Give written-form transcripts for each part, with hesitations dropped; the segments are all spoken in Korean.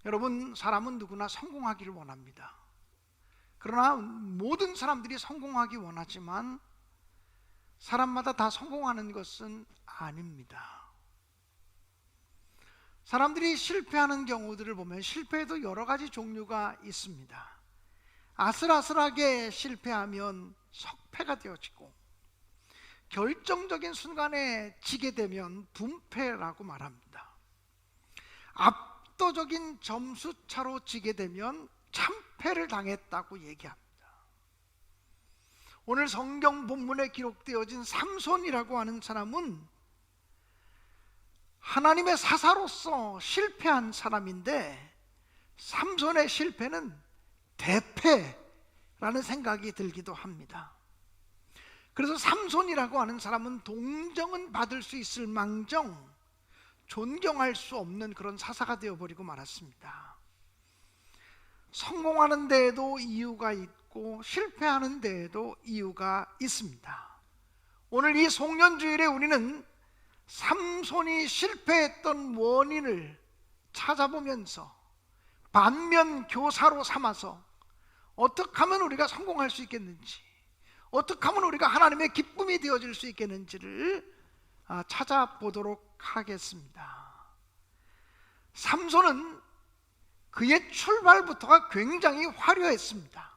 여러분, 사람은 누구나 성공하기를 원합니다. 그러나 모든 사람들이 성공하기 원하지만 사람마다 다 성공하는 것은 아닙니다. 사람들이 실패하는 경우들을 보면 실패에도 여러 가지 종류가 있습니다. 아슬아슬하게 실패하면 석패가 되어지고, 결정적인 순간에 지게 되면 분패라고 말합니다. 압도적인 점수 차로 지게 되면 참패를 당했다고 얘기합니다. 오늘 성경 본문에 기록되어진 삼손이라고 하는 사람은 하나님의 사사로서 실패한 사람인데, 삼손의 실패는 대패라는 생각이 들기도 합니다. 그래서 삼손이라고 하는 사람은 동정은 받을 수 있을 망정 존경할 수 없는 그런 사사가 되어버리고 말았습니다. 성공하는 데에도 이유가 있고 실패하는 데에도 이유가 있습니다. 오늘 이 송년주일에 우리는 삼손이 실패했던 원인을 찾아보면서 반면 교사로 삼아서 어떻게 하면 우리가 성공할 수 있겠는지, 어떻게 하면 우리가 하나님의 기쁨이 되어질 수 있겠는지를 찾아보도록 하겠습니다. 삼손은 그의 출발부터가 굉장히 화려했습니다.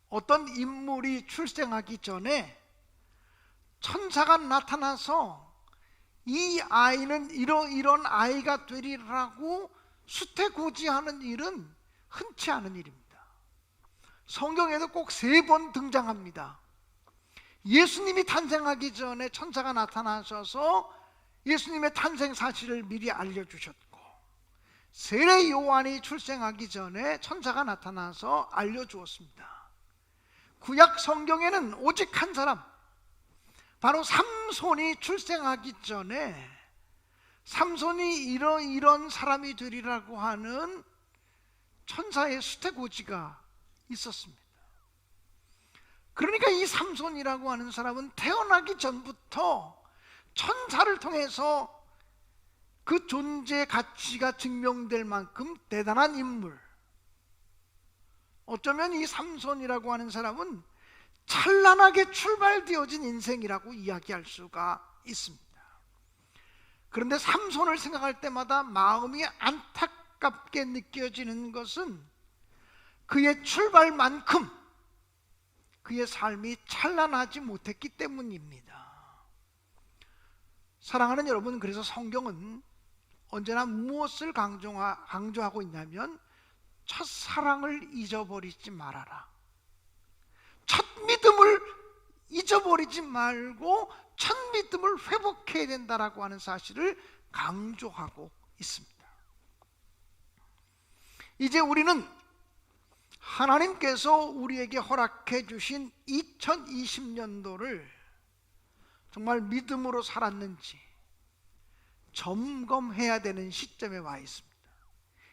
어떤 인물이 출생하기 전에 천사가 나타나서 이 아이는 이런 아이가 되리라고 수태고지하는 일은 흔치 않은 일입니다. 성경에도 꼭 3번 등장합니다. 예수님이 탄생하기 전에 천사가 나타나셔서 예수님의 탄생 사실을 미리 알려주셨고, 세례 요한이 출생하기 전에 천사가 나타나서 알려주었습니다. 구약 성경에는 오직 한 사람, 바로 삼손이 출생하기 전에 삼손이 이런 사람이 되리라고 하는 천사의 수태고지가 있었습니다. 그러니까 이 삼손이라고 하는 사람은 태어나기 전부터 천사를 통해서 그 존재의 가치가 증명될 만큼 대단한 인물. 어쩌면 이 삼손이라고 하는 사람은 찬란하게 출발되어진 인생이라고 이야기할 수가 있습니다. 그런데 삼손을 생각할 때마다 마음이 안타깝게 느껴지는 것은 그의 출발만큼 그의 삶이 찬란하지 못했기 때문입니다. 사랑하는 여러분, 그래서 성경은 언제나 무엇을 강조하고 있냐면 첫사랑을 잊어버리지 말아라. 첫 믿음을 잊어버리지 말고 첫 믿음을 회복해야 된다라고 하는 사실을 강조하고 있습니다. 이제 우리는 하나님께서 우리에게 허락해 주신 2020년도를 정말 믿음으로 살았는지 점검해야 되는 시점에 와 있습니다.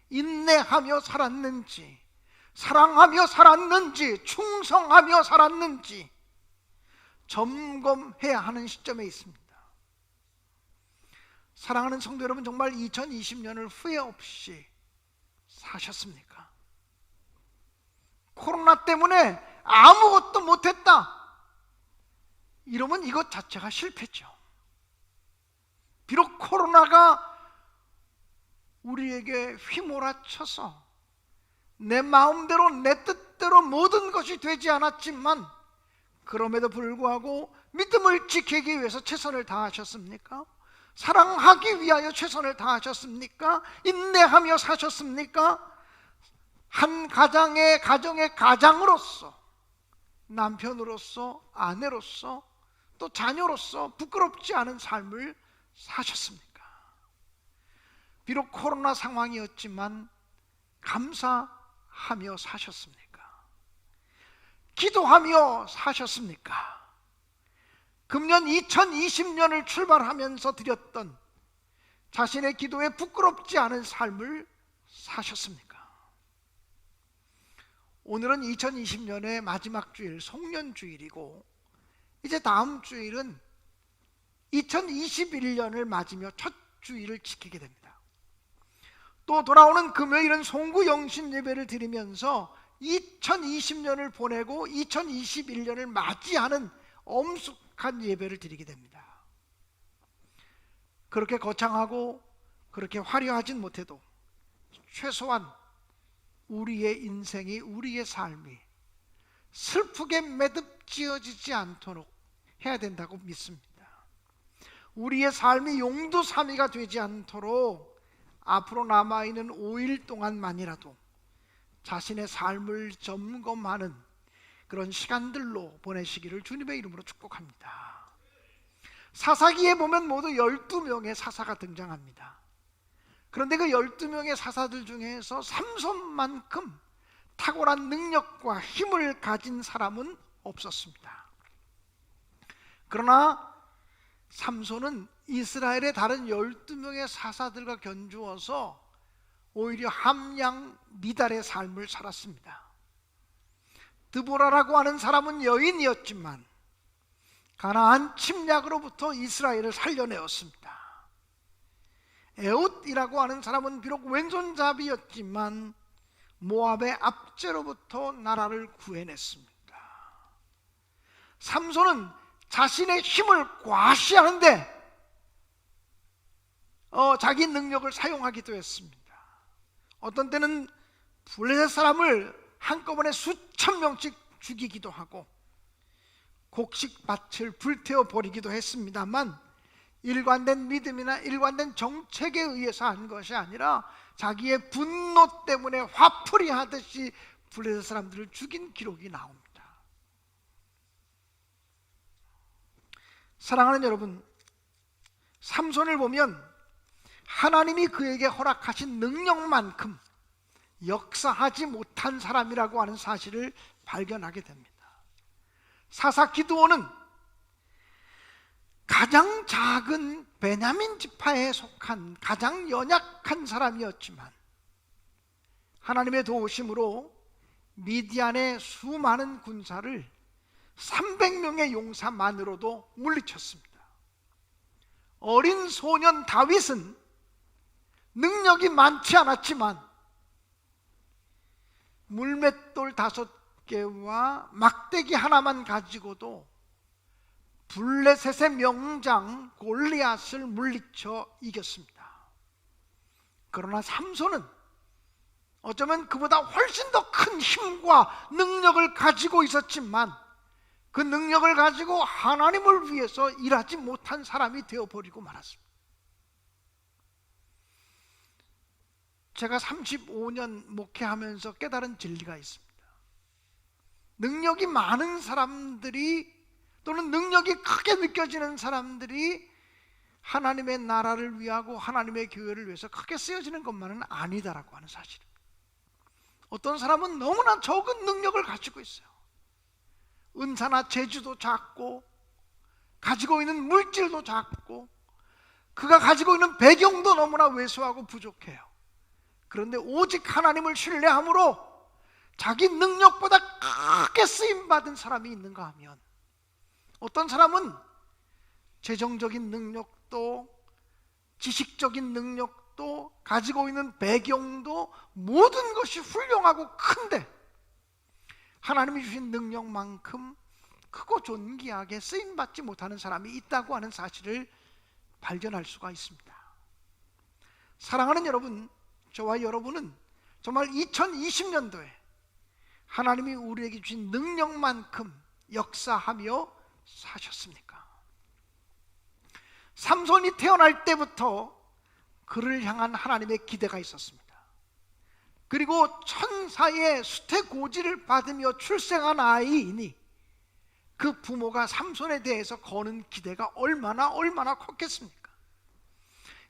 인내하며 살았는지, 사랑하며 살았는지, 충성하며 살았는지 점검해야 하는 시점에 있습니다. 사랑하는 성도 여러분, 정말 2020년을 후회 없이 사셨습니까? 코로나 때문에 아무것도 못했다, 이러면 이것 자체가 실패죠. 비록 코로나가 우리에게 휘몰아쳐서 내 마음대로 내 뜻대로 모든 것이 되지 않았지만, 그럼에도 불구하고 믿음을 지키기 위해서 최선을 다하셨습니까? 사랑하기 위하여 최선을 다하셨습니까? 인내하며 사셨습니까? 한 가정의 가장으로서, 남편으로서, 아내로서, 또 자녀로서 부끄럽지 않은 삶을 사셨습니까? 비록 코로나 상황이었지만 감사하며 사셨습니까? 기도하며 사셨습니까? 금년 2020년을 출발하면서 드렸던 자신의 기도에 부끄럽지 않은 삶을 사셨습니까? 오늘은 2020년의 마지막 주일, 송년주일이고, 이제 다음 주일은 2021년을 맞으며 첫 주일을 지키게 됩니다. 또 돌아오는 금요일은 송구 영신 예배를 드리면서 2020년을 보내고 2021년을 맞이하는 엄숙한 예배를 드리게 됩니다. 그렇게 거창하고 그렇게 화려하진 못해도 최소한 우리의 인생이, 우리의 삶이 슬프게 매듭지어지지 않도록 해야 된다고 믿습니다. 우리의 삶이 용두사미가 되지 않도록 앞으로 남아있는 5일 동안만이라도 자신의 삶을 점검하는 그런 시간들로 보내시기를 주님의 이름으로 축복합니다. 사사기에 보면 모두 12명의 사사가 등장합니다. 그런데 그 12명의 사사들 중에서 삼손만큼 탁월한 능력과 힘을 가진 사람은 없었습니다. 그러나 삼손은 이스라엘의 다른 12명의 사사들과 견주어서 오히려 함양 미달의 삶을 살았습니다. 드보라라고 하는 사람은 여인이었지만 가나안 침략으로부터 이스라엘을 살려내었습니다. 에훗이라고 하는 사람은 비록 왼손잡이였지만 모압의 압제로부터 나라를 구해냈습니다. 삼손은 자신의 힘을 과시하는데 자기 능력을 사용하기도 했습니다. 어떤 때는 블레셋 사람을 한꺼번에 수천 명씩 죽이기도 하고 곡식밭을 불태워 버리기도 했습니다만 일관된 믿음이나 일관된 정책에 의해서 한 것이 아니라 자기의 분노 때문에 화풀이 하듯이 블레셋 사람들을 죽인 기록이 나옵니다. 사랑하는 여러분, 삼손을 보면 하나님이 그에게 허락하신 능력만큼 역사하지 못한 사람이라고 하는 사실을 발견하게 됩니다. 사사 기드온은 가장 작은 베냐민 지파에 속한 가장 연약한 사람이었지만 하나님의 도우심으로 미디안의 수많은 군사를 300명의 용사만으로도 물리쳤습니다. 어린 소년 다윗은 능력이 많지 않았지만 물맷돌 5개와 막대기 하나만 가지고도 블레셋의 명장 골리앗을 물리쳐 이겼습니다. 그러나 삼손은 어쩌면 그보다 훨씬 더 큰 힘과 능력을 가지고 있었지만 그 능력을 가지고 하나님을 위해서 일하지 못한 사람이 되어버리고 말았습니다. 제가 35년 목회하면서 깨달은 진리가 있습니다. 능력이 많은 사람들이 또는 능력이 크게 느껴지는 사람들이 하나님의 나라를 위하고 하나님의 교회를 위해서 크게 쓰여지는 것만은 아니다라고 하는 사실입니다. 어떤 사람은 너무나 적은 능력을 가지고 있어요. 은사나 재주도 작고 가지고 있는 물질도 작고 그가 가지고 있는 배경도 너무나 왜소하고 부족해요. 그런데 오직 하나님을 신뢰함으로 자기 능력보다 크게 쓰임받은 사람이 있는가 하면 어떤 사람은 재정적인 능력도 지식적인 능력도 가지고 있는 배경도 모든 것이 훌륭하고 큰데 하나님이 주신 능력만큼 크고 존귀하게 쓰임받지 못하는 사람이 있다고 하는 사실을 발견할 수가 있습니다. 사랑하는 여러분, 저와 여러분은 정말 2020년도에 하나님이 우리에게 주신 능력만큼 역사하며 사셨습니까? 삼손이 태어날 때부터 그를 향한 하나님의 기대가 있었습니다. 그리고 천사의 수태고지를 받으며 출생한 아이이니 그 부모가 삼손에 대해서 거는 기대가 얼마나 컸겠습니까?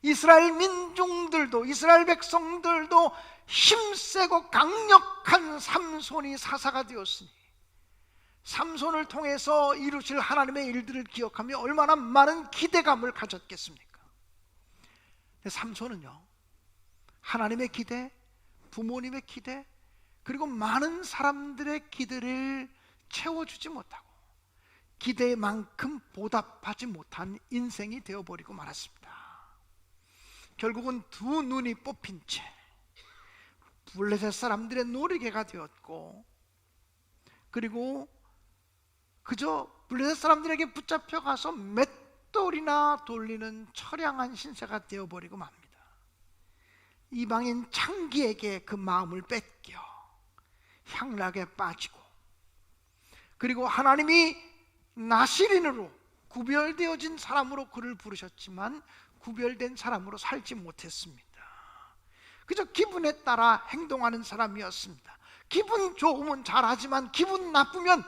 이스라엘 민중들도 이스라엘 백성들도 힘세고 강력한 삼손이 사사가 되었으니 삼손을 통해서 이루실 하나님의 일들을 기억하며 얼마나 많은 기대감을 가졌겠습니까? 근데 삼손은요, 하나님의 기대, 부모님의 기대, 그리고 많은 사람들의 기대를 채워주지 못하고 기대만큼 보답하지 못한 인생이 되어버리고 말았습니다. 결국은 두 눈이 뽑힌 채 블레셋 사람들의 놀이개가 되었고, 그리고 그저 블레셋 사람들에게 붙잡혀 가서 맷돌이나 돌리는 처량한 신세가 되어버리고 맙니다. 이방인 창기에게 그 마음을 뺏겨 향락에 빠지고, 그리고 하나님이 나시린으로 구별되어진 사람으로 그를 부르셨지만 구별된 사람으로 살지 못했습니다. 그저 기분에 따라 행동하는 사람이었습니다. 기분 좋으면 잘하지만 기분 나쁘면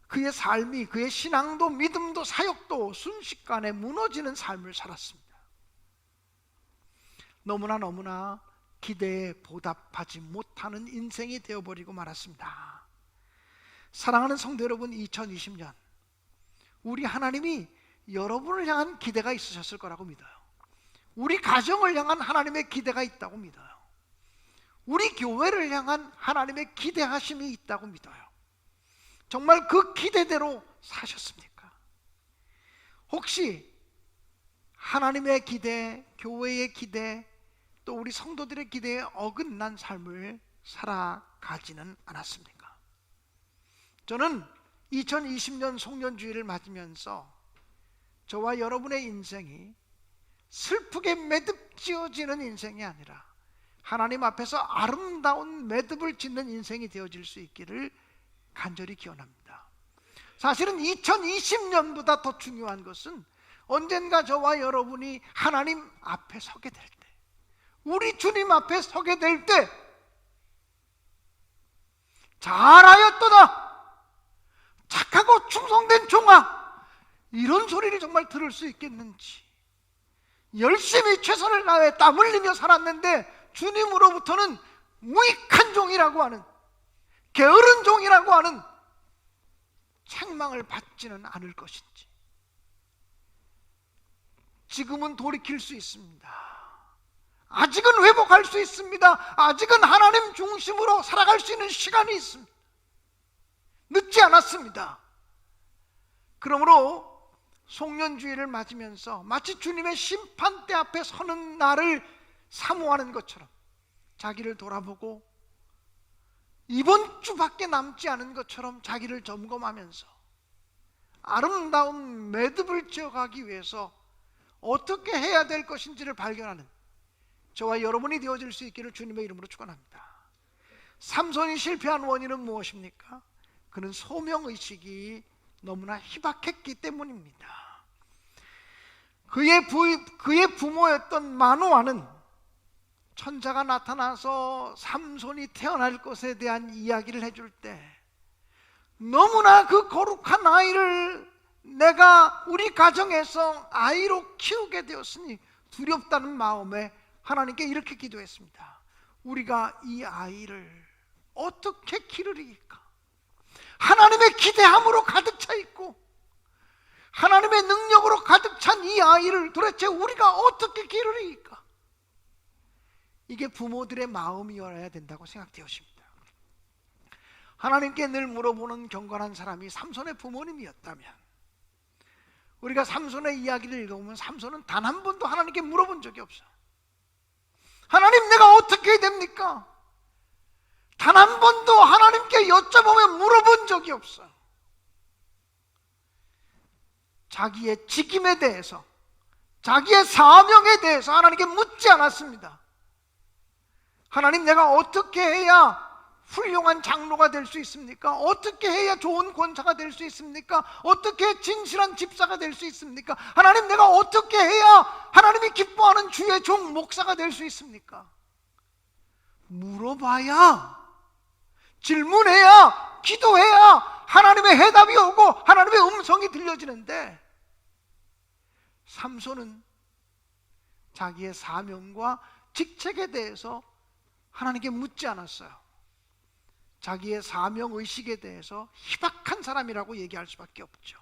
그의 삶이, 그의 신앙도 믿음도 사역도 순식간에 무너지는 삶을 살았습니다. 너무나 기대에 보답하지 못하는 인생이 되어버리고 말았습니다. 사랑하는 성도 여러분, 2020년 우리 하나님이 여러분을 향한 기대가 있으셨을 거라고 믿어요. 우리 가정을 향한 하나님의 기대가 있다고 믿어요. 우리 교회를 향한 하나님의 기대하심이 있다고 믿어요. 정말 그 기대대로 사셨습니까? 혹시 하나님의 기대, 교회의 기대, 또 우리 성도들의 기대에 어긋난 삶을 살아가지는 않았습니까? 저는 2020년 송년주일을 맞으면서 저와 여러분의 인생이 슬프게 매듭지어지는 인생이 아니라 하나님 앞에서 아름다운 매듭을 짓는 인생이 되어질 수 있기를 간절히 기원합니다. 사실은 2020년보다 더 중요한 것은 언젠가 저와 여러분이 하나님 앞에 서게 될 때, 우리 주님 앞에 서게 될 때 잘하였도다, 착하고 충성된 종아, 이런 소리를 정말 들을 수 있겠는지, 열심히 최선을 다해 땀 흘리며 살았는데 주님으로부터는 무익한 종이라고 하는, 게으른 종이라고 하는 책망을 받지는 않을 것인지. 지금은 돌이킬 수 있습니다. 아직은 회복할 수 있습니다. 아직은 하나님 중심으로 살아갈 수 있는 시간이 있습니다. 늦지 않았습니다. 그러므로 송년주일을 맞으면서 마치 주님의 심판대 앞에 서는 날을 사모하는 것처럼 자기를 돌아보고 이번 주밖에 남지 않은 것처럼 자기를 점검하면서 아름다운 매듭을 지어가기 위해서 어떻게 해야 될 것인지를 발견하는 저와 여러분이 되어질 수 있기를 주님의 이름으로 축원합니다. 삼손이 실패한 원인은 무엇입니까? 그는 소명의식이 너무나 희박했기 때문입니다. 그의 부모였던 마노아는 천사가 나타나서 삼손이 태어날 것에 대한 이야기를 해줄 때 너무나 그 거룩한 아이를 내가 우리 가정에서 아이로 키우게 되었으니 두렵다는 마음에 하나님께 이렇게 기도했습니다. 우리가 이 아이를 어떻게 기르리까? 하나님의 기대함으로 가득 차 있고 하나님의 능력으로 가득 찬 이 아이를 도대체 우리가 어떻게 기르리까? 이게 부모들의 마음이어야 된다고 생각되어집니다. 하나님께 늘 물어보는 경건한 사람이 삼손의 부모님이었다면, 우리가 삼손의 이야기를 읽어보면 삼손은 단 한 번도 하나님께 물어본 적이 없어요. 하나님, 내가 어떻게 해야 됩니까? 단 한 번도 하나님께 여쭤보며 물어본 적이 없어요. 자기의 직임에 대해서, 자기의 사명에 대해서 하나님께 묻지 않았습니다. 하나님, 내가 어떻게 해야 훌륭한 장로가 될 수 있습니까? 어떻게 해야 좋은 권사가 될 수 있습니까? 어떻게 진실한 집사가 될 수 있습니까? 하나님, 내가 어떻게 해야 하나님이 기뻐하는 주의 종 목사가 될 수 있습니까? 물어봐야, 질문해야, 기도해야 하나님의 해답이 오고 하나님의 음성이 들려지는데, 삼손은 자기의 사명과 직책에 대해서 하나님께 묻지 않았어요. 자기의 사명의식에 대해서 희박한 사람이라고 얘기할 수밖에 없죠.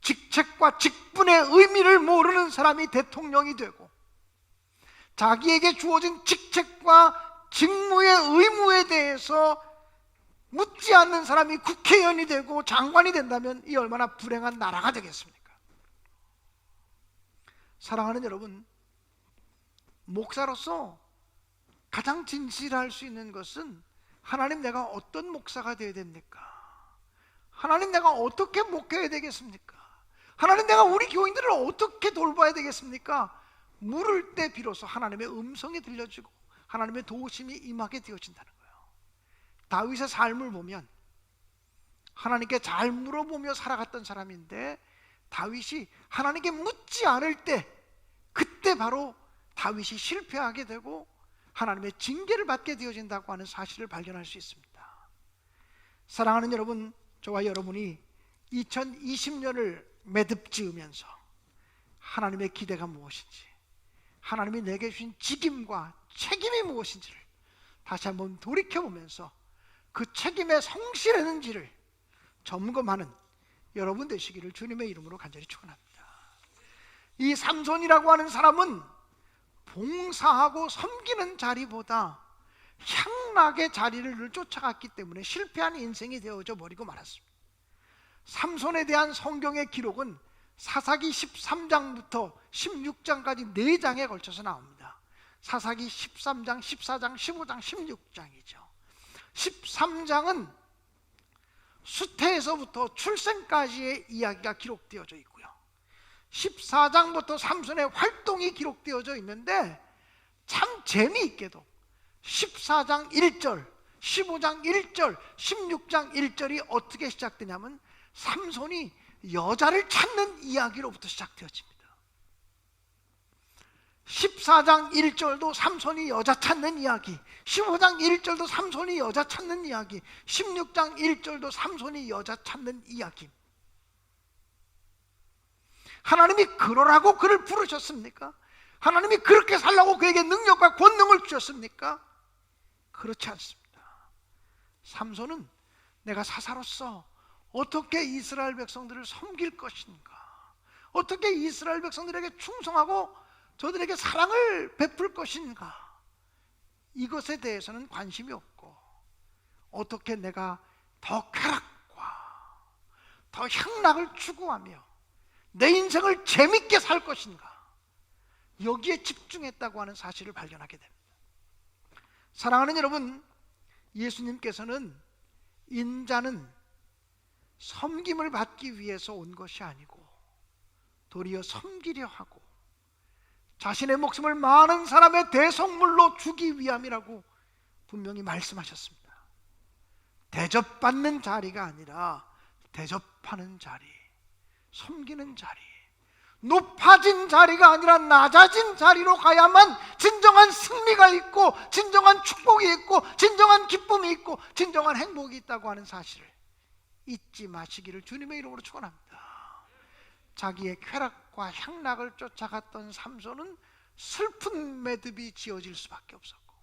직책과 직분의 의미를 모르는 사람이 대통령이 되고, 자기에게 주어진 직책과 직무의 의무에 대해서 묻지 않는 사람이 국회의원이 되고 장관이 된다면 이 얼마나 불행한 나라가 되겠습니까? 사랑하는 여러분, 목사로서 가장 진실할 수 있는 것은 하나님, 내가 어떤 목사가 되어야 됩니까? 하나님, 내가 어떻게 목회해야 되겠습니까? 하나님, 내가 우리 교인들을 어떻게 돌봐야 되겠습니까? 물을 때 비로소 하나님의 음성이 들려지고 하나님의 도우심이 임하게 되어진다는 거예요. 다윗의 삶을 보면 하나님께 잘 물어보며 살아갔던 사람인데, 다윗이 하나님께 묻지 않을 때, 그때 바로 다윗이 실패하게 되고 하나님의 징계를 받게 되어진다고 하는 사실을 발견할 수 있습니다. 사랑하는 여러분, 저와 여러분이 2020년을 매듭지으면서 하나님의 기대가 무엇인지, 하나님이 내게 주신 직임과 책임이 무엇인지를 다시 한번 돌이켜보면서 그 책임에 성실했는지를 점검하는 여러분 되시기를 주님의 이름으로 간절히 축원합니다. 이 삼손이라고 하는 사람은 봉사하고 섬기는 자리보다 향락의 자리를 쫓아갔기 때문에 실패한 인생이 되어져 버리고 말았습니다. 삼손에 대한 성경의 기록은 사사기 13장부터 16장까지 4장에 걸쳐서 나옵니다. 사사기 13장, 14장, 15장, 16장이죠. 13장은 수태에서부터 출생까지의 이야기가 기록되어져 있고요, 14장부터 삼손의 활동이 기록되어져 있는데, 참 재미있게도 14장 1절, 15장 1절, 16장 1절이 어떻게 시작되냐면 삼손이 여자를 찾는 이야기로부터 시작되어집니다. 14장 1절도 삼손이 여자 찾는 이야기, 15장 1절도 삼손이 여자 찾는 이야기, 16장 1절도 삼손이 여자 찾는 이야기. 하나님이 그러라고 그를 부르셨습니까? 하나님이 그렇게 살라고 그에게 능력과 권능을 주셨습니까? 그렇지 않습니다. 삼손은 내가 사사로서 어떻게 이스라엘 백성들을 섬길 것인가, 어떻게 이스라엘 백성들에게 충성하고 저들에게 사랑을 베풀 것인가, 이것에 대해서는 관심이 없고, 어떻게 내가 더 쾌락과 더 향락을 추구하며 내 인생을 재밌게 살 것인가, 여기에 집중했다고 하는 사실을 발견하게 됩니다. 사랑하는 여러분, 예수님께서는 인자는 섬김을 받기 위해서 온 것이 아니고 도리어 섬기려 하고 자신의 목숨을 많은 사람의 대속물로 주기 위함이라고 분명히 말씀하셨습니다. 대접받는 자리가 아니라 대접하는 자리, 섬기는 자리, 높아진 자리가 아니라 낮아진 자리로 가야만 진정한 승리가 있고 진정한 축복이 있고 진정한 기쁨이 있고 진정한 행복이 있다고 하는 사실을 잊지 마시기를 주님의 이름으로 축원합니다. 자기의 쾌락과 향락을 쫓아갔던 삼손은 슬픈 매듭이 지어질 수밖에 없었고,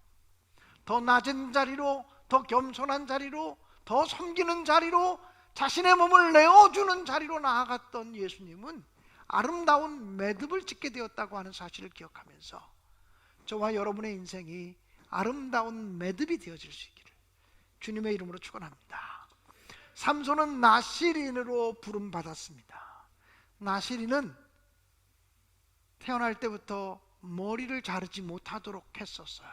더 낮은 자리로, 더 겸손한 자리로, 더 섬기는 자리로, 자신의 몸을 내어주는 자리로 나아갔던 예수님은 아름다운 매듭을 짓게 되었다고 하는 사실을 기억하면서 저와 여러분의 인생이 아름다운 매듭이 되어질 수 있기를 주님의 이름으로 축원합니다. 삼손은 나시린으로 부름받았습니다. 나시린은 태어날 때부터 머리를 자르지 못하도록 했었어요.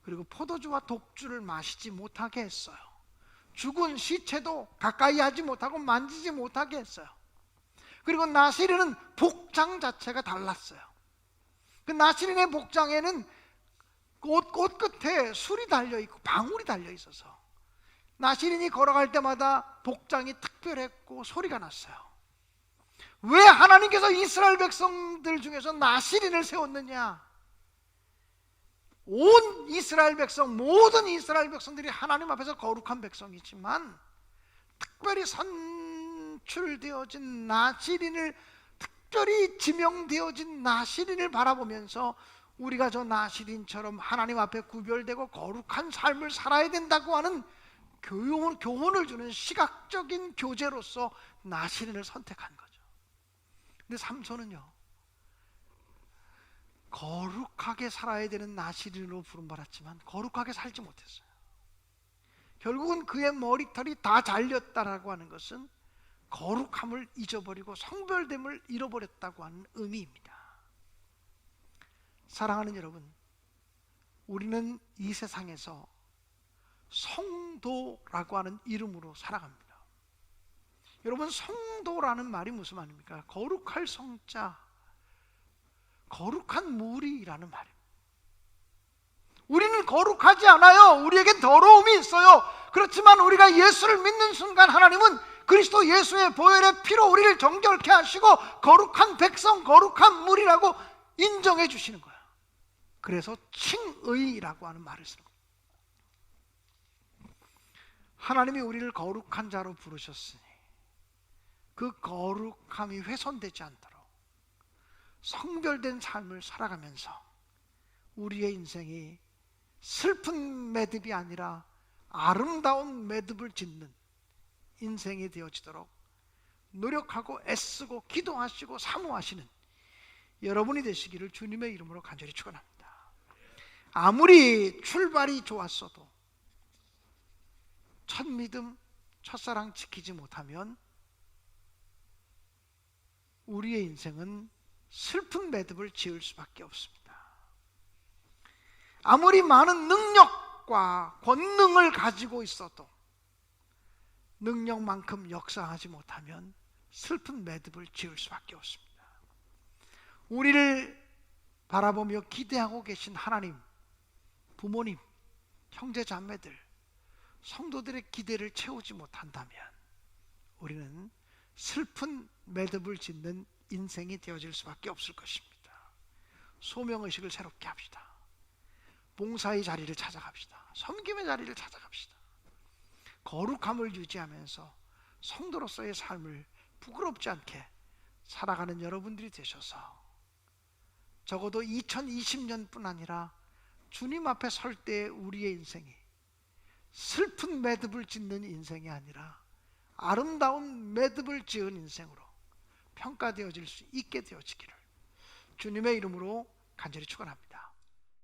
그리고 포도주와 독주를 마시지 못하게 했어요. 죽은 시체도 가까이 하지 못하고 만지지 못하게 했어요. 그리고 나시린은 복장 자체가 달랐어요. 그 나시린의 복장에는 꽃 끝에 술이 달려있고 방울이 달려있어서 나시린이 걸어갈 때마다 복장이 특별했고 소리가 났어요. 왜 하나님께서 이스라엘 백성들 중에서 나시린을 세웠느냐? 온 이스라엘 백성, 모든 이스라엘 백성들이 하나님 앞에서 거룩한 백성이지만 특별히 선출되어진 나시린을, 특별히 지명되어진 나시린을 바라보면서 우리가 저 나시린처럼 하나님 앞에 구별되고 거룩한 삶을 살아야 된다고 하는 교훈을 주는 시각적인 교재로서 나시린을 선택한 거죠. 근데 삼손은요, 거룩하게 살아야 되는 나시린으로 부름받았지만 거룩하게 살지 못했어요. 결국은 그의 머리털이 다 잘렸다라고 하는 것은 거룩함을 잊어버리고 성별됨을 잃어버렸다고 하는 의미입니다. 사랑하는 여러분, 우리는 이 세상에서 성도라고 하는 이름으로 살아갑니다. 여러분, 성도라는 말이 무슨 말입니까? 거룩할 성자, 거룩한 무리라는 말입니다. 우리는 거룩하지 않아요. 우리에겐 더러움이 있어요. 그렇지만 우리가 예수를 믿는 순간 하나님은 그리스도 예수의 보혈의 피로 우리를 정결케 하시고 거룩한 백성, 거룩한 무리라고 인정해 주시는 거예요. 그래서 칭의라고 하는 말을 쓰는 거예요. 하나님이 우리를 거룩한 자로 부르셨으니 그 거룩함이 훼손되지 않도록 성별된 삶을 살아가면서 우리의 인생이 슬픈 매듭이 아니라 아름다운 매듭을 짓는 인생이 되어지도록 노력하고 애쓰고 기도하시고 사모하시는 여러분이 되시기를 주님의 이름으로 간절히 축원합니다. 아무리 출발이 좋았어도 첫 믿음, 첫사랑 지키지 못하면 우리의 인생은 슬픈 매듭을 지을 수밖에 없습니다. 아무리 많은 능력과 권능을 가지고 있어도 능력만큼 역사하지 못하면 슬픈 매듭을 지을 수밖에 없습니다. 우리를 바라보며 기대하고 계신 하나님, 부모님, 형제 자매들, 성도들의 기대를 채우지 못한다면 우리는 슬픈 매듭을 짓는 인생이 되어질 수밖에 없을 것입니다. 소명의식을 새롭게 합시다. 봉사의 자리를 찾아갑시다. 섬김의 자리를 찾아갑시다. 거룩함을 유지하면서 성도로서의 삶을 부끄럽지 않게 살아가는 여러분들이 되셔서 적어도 2020년뿐 아니라 주님 앞에 설 때 우리의 인생이 슬픈 매듭을 짓는 인생이 아니라 아름다운 매듭을 지은 인생으로 평가되어질 수 있게 되어지기를 주님의 이름으로 간절히 축원합니다.